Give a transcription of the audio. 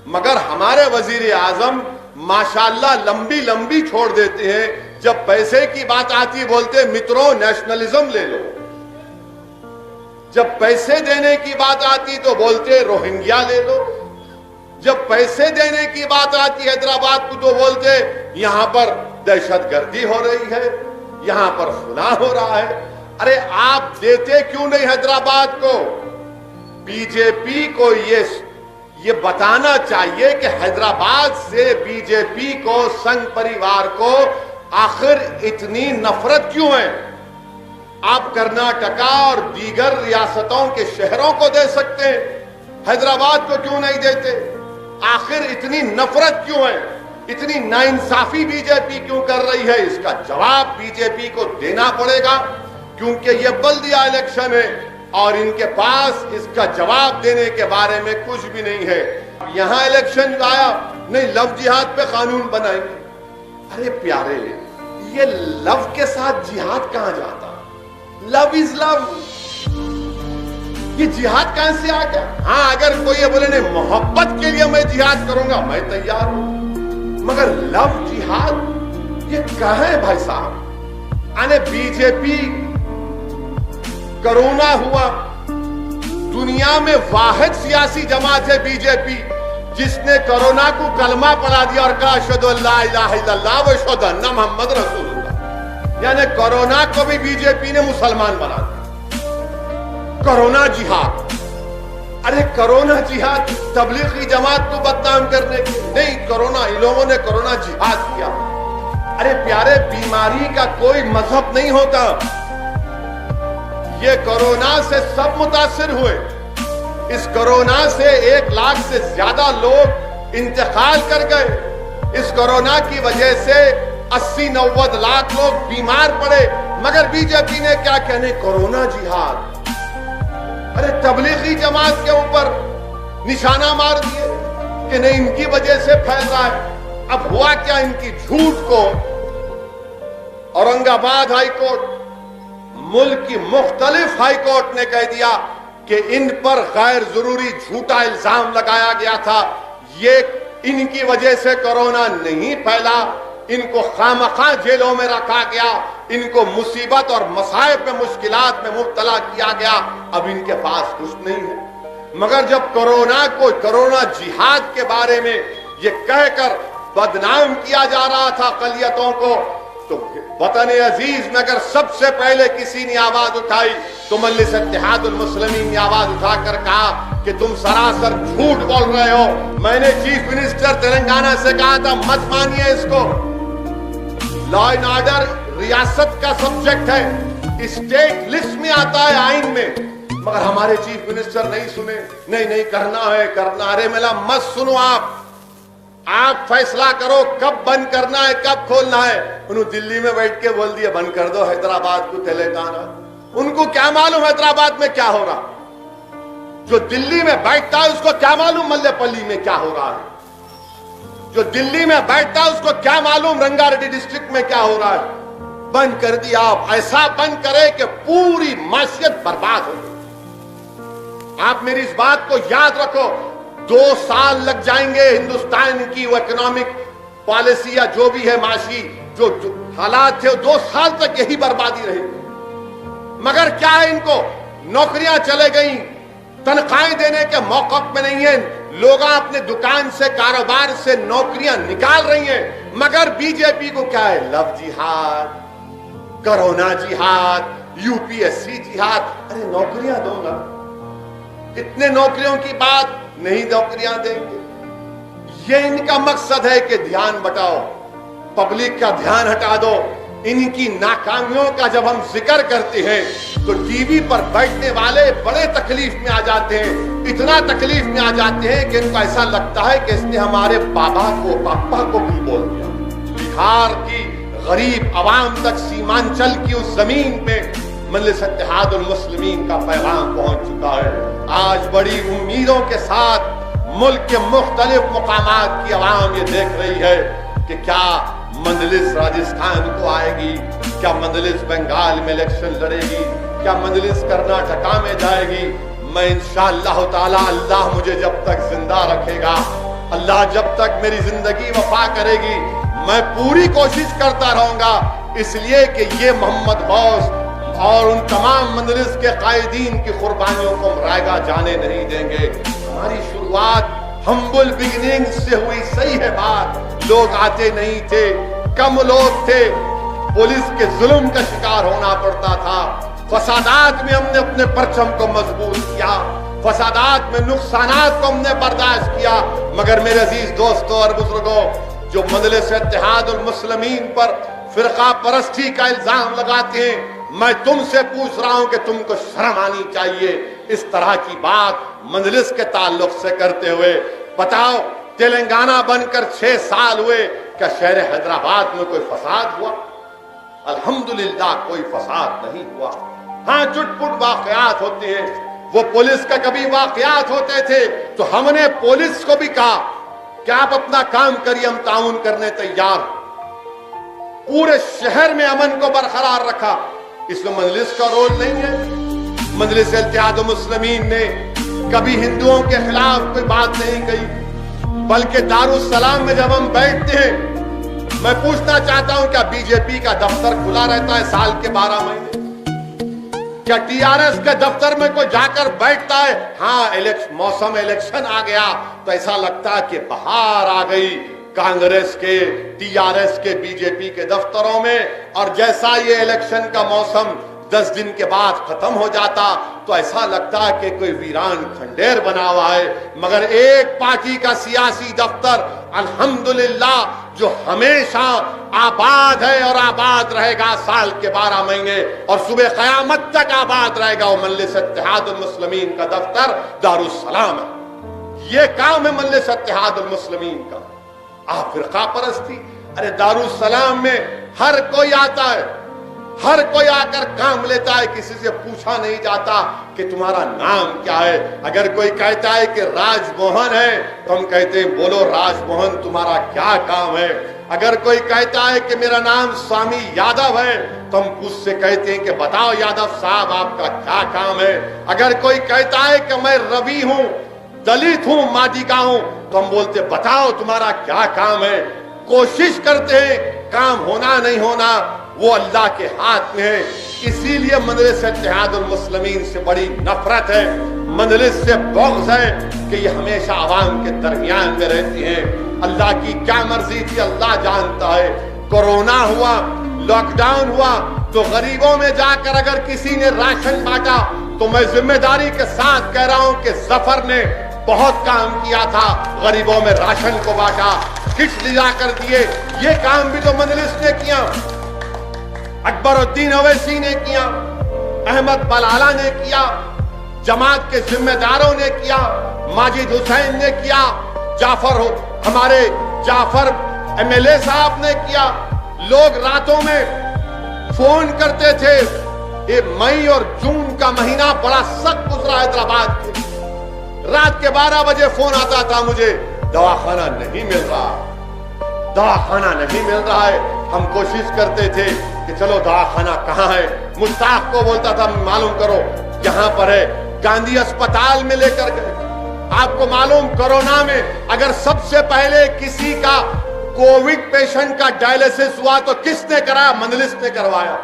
مگر ہمارے وزیر اعظم ماشاءاللہ لمبی لمبی چھوڑ دیتے ہیں. جب پیسے کی بات آتی بولتے متروں نیشنلزم لے لو. جب پیسے دینے کی بات آتی تو بولتے روہنگیا لے لو. جب پیسے دینے کی بات آتی حیدرآباد کو تو بولتے یہاں پر دہشت گردی ہو رہی ہے, یہاں پر فلاں ہو رہا ہے. ارے آپ دیتے کیوں نہیں حیدرآباد کو؟ بی جے پی کو یہ بتانا چاہیے کہ حیدرآباد سے بی جے پی کو, سنگھ پریوار کو آخر اتنی نفرت کیوں ہے؟ آپ کرناٹکا اور دیگر ریاستوں کے شہروں کو دے سکتے ہیں, حیدرآباد کو کیوں نہیں دیتے؟ آخر اتنی نفرت کیوں ہے؟ اتنی ناانصافی بی جے پی کیوں کر رہی ہے؟ اس کا جواب بی جے پی کو دینا پڑے گا, کیونکہ یہ بلدیہ الیکشن ہے اور ان کے پاس اس کا جواب دینے کے بارے میں کچھ بھی نہیں ہے. یہاں الیکشن آیا نہیں, لو جہاد پہ قانون بنائیں گے. ارے پیارے, یہ لو کے ساتھ جہاد کہاں جاتا؟ لو از لو. یہ جہاد کہاں سے آ گیا؟ ہاں اگر کوئی یہ بولے نہیں محبت کے لیے میں جہاد کروں گا, میں تیار ہوں, مگر لو جہاد یہ کہاں ہے بھائی صاحب؟ آنے بی جے پی, کرونا ہوا, دنیا میں واحد سیاسی جماعت ہے بی جے پی جس نے کرونا کو کلمہ پڑھا دیا اور کہا اشہدو ان لا الہ الا اللہ و اشہدو ان محمد رسول اللہ. یعنی کرونا کو بھی بی جے پی نے مسلمان بنا دیا. کرونا جہاد. ارے کرونا جہاد تبلیغی جماعت کو بدنام کرنے کی نہیں, کرونا ان لوگوں نے کرونا جہاد کیا. ارے پیارے, بیماری کا کوئی مذہب نہیں ہوتا. یہ کرونا سے سب متاثر ہوئے. اس کرونا سے 1 لاکھ سے زیادہ لوگ انتقال کر گئے. اس کرونا کی وجہ سے 80-90 لاکھ لوگ بیمار پڑے, مگر بی جے پی نے کیا کہنے کرونا جہاد. ارے تبلیغی جماعت کے اوپر نشانہ مار دیے کہ نہیں ان کی وجہ سے پھیل رہا ہے. اب ہوا کیا, ان کی جھوٹ کو اورنگ آباد ہائی کورٹ, ملک کی مختلف ہائی کورٹ نے کہہ دیا کہ ان پر غیر ضروری جھوٹا الزام لگایا گیا تھا. یہ ان کی وجہ سے کرونا نہیں پھیلا, ان کو خامخواہ جیلوں میں رکھا گیا, ان کو مصیبت اور مصائب میں مشکلات میں مبتلا کیا گیا. اب ان کے پاس کچھ نہیں ہے. مگر جب کرونا جہاد کے بارے میں یہ کہہ کر بدنام کیا جا رہا تھا اقلیتوں کو, تو وطن عزیز میں اگر سب سے پہلے کسی نے آواز اٹھائی تو مجلس اتحاد المسلمین نے آواز اٹھا کر کہا کہ تم سراسر جھوٹ بول رہے ہو. میں نے چیف منسٹر تلنگانہ سے کہا تھا مت مانیے اس کو. لا اینڈ آرڈر ریاست کا سبجیکٹ ہے, اسٹیٹ لسٹ میں آتا ہے آئین میں, مگر ہمارے چیف منسٹر نہیں سنے. نہیں کرنا ہے. ارے ملا مت سنو, آپ فیصلہ کرو کب بند کرنا ہے کب کھولنا ہے. انہوں دلی میں بیٹھ کے بول دیا بند کر دو حیدرآباد کو تلنگانہ. ان کو کیا معلوم حیدرآباد میں کیا ہو رہا؟ جو دلی میں بیٹھتا ہے اس کو کیا معلوم ملے پلی میں کیا ہو رہا ہے؟ جو دلی میں بیٹھتا ہے اس کو کیا معلوم رنگا ریڈی ڈسٹرکٹ میں کیا ہو رہا ہے؟ بند کر دیا. آپ ایسا بند کرے کہ پوری معیشت برباد ہو. آپ میری اس بات کو یاد رکھو, 2 سال لگ جائیں گے ہندوستان کی وہ اکنامک پالیسی یا جو بھی ہے معاشی جو حالات تھے, 2 سال تک یہی بربادی رہی. مگر کیا ہے, ان کو نوکریاں چلے گئیں, تنخواہیں دینے کے موقف میں نہیں ہیں, لوگ اپنے دکان سے کاروبار سے نوکریاں نکال رہی ہیں. مگر بی جے پی کو کیا ہے, لو جہاد, کرونا جہاد, یو پی ایس سی جہاد. ارے نوکریاں دو نا. اتنے نوکریوں کی بات نہیں, نوکریاں دیں گے. یہ ان کا مقصد ہے کہ دھیان بٹاؤ, پبلک کا دھیان ہٹا دو. ان کی ناکامیوں کا جب ہم ذکر کرتے ہیں تو ٹی وی پر بیٹھنے والے بڑے تکلیف میں آ جاتے ہیں. اتنا تکلیف میں آ جاتے ہیں کہ ان کو ایسا لگتا ہے کہ اس نے ہمارے بابا کو پاپا کو بھی بول دیا. بہار کی غریب عوام تک سیمانچل کی اس زمین پہ مجلس اتحاد المسلمین کا پیغام پہنچ چکا ہے. آج بڑی امیدوں کے ساتھ ملک کے مختلف مقامات کی عوام یہ دیکھ رہی ہے کہ کیا مجلس راجستھان کو آئے گی, کیا مجلس بنگال میں الیکشن لڑے گی, کیا مجلس کرناٹکا میں جائے گی. میں انشاءاللہ تعالی اللہ مجھے جب تک زندہ رکھے گا اللہ جب تک میری زندگی وفا کرے گی میں پوری کوشش کرتا رہوں گا، اس لیے کہ یہ محمد غوث اور ان تمام مجلس کے قائدین کی قربانیوں کو ہم رائگاں جانے نہیں دیں گے۔ ہماری شروعات ہمبل بگننگ سے ہوئی، صحیح ہے بات، لوگ آتے نہیں تھے، کم لوگ تھے، پولیس کے ظلم کا شکار ہونا پڑتا تھا، فسادات میں ہم نے اپنے پرچم کو مضبوط کیا، فسادات میں نقصانات کو ہم نے برداشت کیا، مگر میرے عزیز دوستوں اور بزرگوں، جو مجلس اتحاد المسلمین پر فرقہ پرستی کا الزام لگاتے ہیں، میں تم سے پوچھ رہا ہوں کہ تم کو شرم آنی چاہیے اس طرح کی بات مجلس کے تعلق سے کرتے ہوئے۔ بتاؤ، تلنگانہ بن کر 6 سال ہوئے، کیا شہر حیدرآباد میں کوئی فساد ہوا؟ الحمدللہ کوئی فساد نہیں ہوا۔ ہاں چٹ پٹ واقعات ہوتے ہیں، وہ پولیس کا کبھی واقعات ہوتے تھے تو ہم نے پولیس کو بھی کہا کہ آپ اپنا کام کریے، ہم تعاون کرنے تیار، پورے شہر میں امن کو برقرار رکھا۔ اس میں مجلس کا رول نہیں ہے۔ مجلس اتحاد المسلمین نے کبھی ہندوؤں کے خلاف کوئی بات نہیں کہی، بلکہ دارالسلام میں جب ہم بیٹھتے ہیں، میں پوچھنا چاہتا ہوں کیا بی جے پی کا دفتر کھلا رہتا ہے سال کے 12 مہینے؟ کیا ٹی آر ایس کے دفتر میں کوئی جا کر بیٹھتا ہے؟ ہاں موسم الیکشن آ گیا تو ایسا لگتا ہے کہ بہار آ گئی کانگریس کے، ٹی آر ایس کے، بی جے پی کے دفتروں میں، اور جیسا یہ الیکشن کا موسم 10 دن کے بعد ختم ہو جاتا تو ایسا لگتا کہ کوئی ویران کھنڈیر بنا ہوا ہے۔ مگر ایک پارٹی کا سیاسی دفتر الحمدللہ جو ہمیشہ آباد ہے اور آباد رہے گا سال کے 12 مہینے اور صبح قیامت تک آباد رہے گا، وہ مجلس اتحاد المسلمین کا دفتر دارالسلام ہے۔ یہ کام ہے مجلس اتحاد المسلمین کا۔ آپ فرقہ پرستی، ارے دارالسلام میں ہر کوئی آتا ہے، ہر کوئی آ کر کام لیتا ہے، کسی سے پوچھا نہیں جاتا کہ تمہارا نام کیا ہے۔ اگر کوئی کہتا ہے کہ راج موہن ہے تو ہم کہتے ہیں بولو راج موہن تمہارا کیا کام ہے۔ اگر کوئی کہتا ہے کہ میرا نام سوامی یادو ہے تو ہم اس سے کہتے ہیں کہ بتاؤ یادو صاحب آپ کا کیا کام ہے۔ اگر کوئی کہتا ہے کہ میں روی ہوں، دلت ہوں، مادیکا ہوں تو ہم بولتے بتاؤ تمہارا کیا کام ہے۔ کوشش کرتے ہیں، کام ہونا نہیں ہونا وہ اللہ کے ہاتھ میں ہے۔ اسی لیے مجلس اتحاد المسلمین سے بڑی نفرت ہے، مجلس سے بغض ہے کہ یہ ہمیشہ عوام کے درمیان میں رہتی ہیں۔ اللہ کی کیا مرضی تھی اللہ جانتا ہے۔ کورونا ہوا، لاک ڈاؤن ہوا تو غریبوں میں جا کر اگر کسی نے راشن بانٹا تو میں ذمہ داری کے ساتھ کہہ رہا ہوں کہ ظفر نے بہت کام کیا تھا، غریبوں میں راشن کو بانٹا، کٹ لے جا کر دیے۔ یہ کام بھی تو مجلس نے کیا، اکبر الدین اویسی نے کیا، احمد بلالہ نے کیا، جماعت کے ذمہ داروں نے کیا، ماجد حسین نے کیا، ہمارے جعفر ایم ایل اے صاحب نے کیا۔ لوگ راتوں میں فون کرتے تھے، یہ مئی اور جون کا مہینہ بڑا سخت گزرا حیدرآباد کے، رات کے 12 بجے فون آتا تھا مجھے، دواخانہ نہیں مل رہا، دواخانہ نہیں مل رہا ہے۔ ہم کوشش کرتے تھے کہ چلو دواخانہ کہاں ہے، مشتاق کو بولتا تھا معلوم کرو یہاں پر ہے، گاندھی اسپتال میں لے کر گئے۔ آپ کو معلوم کورونا میں اگر سب سے پہلے کسی کا کووڈ پیشنٹ کا ڈائلیسس ہوا تو کس نے کرایا؟ مجلس نے کروایا۔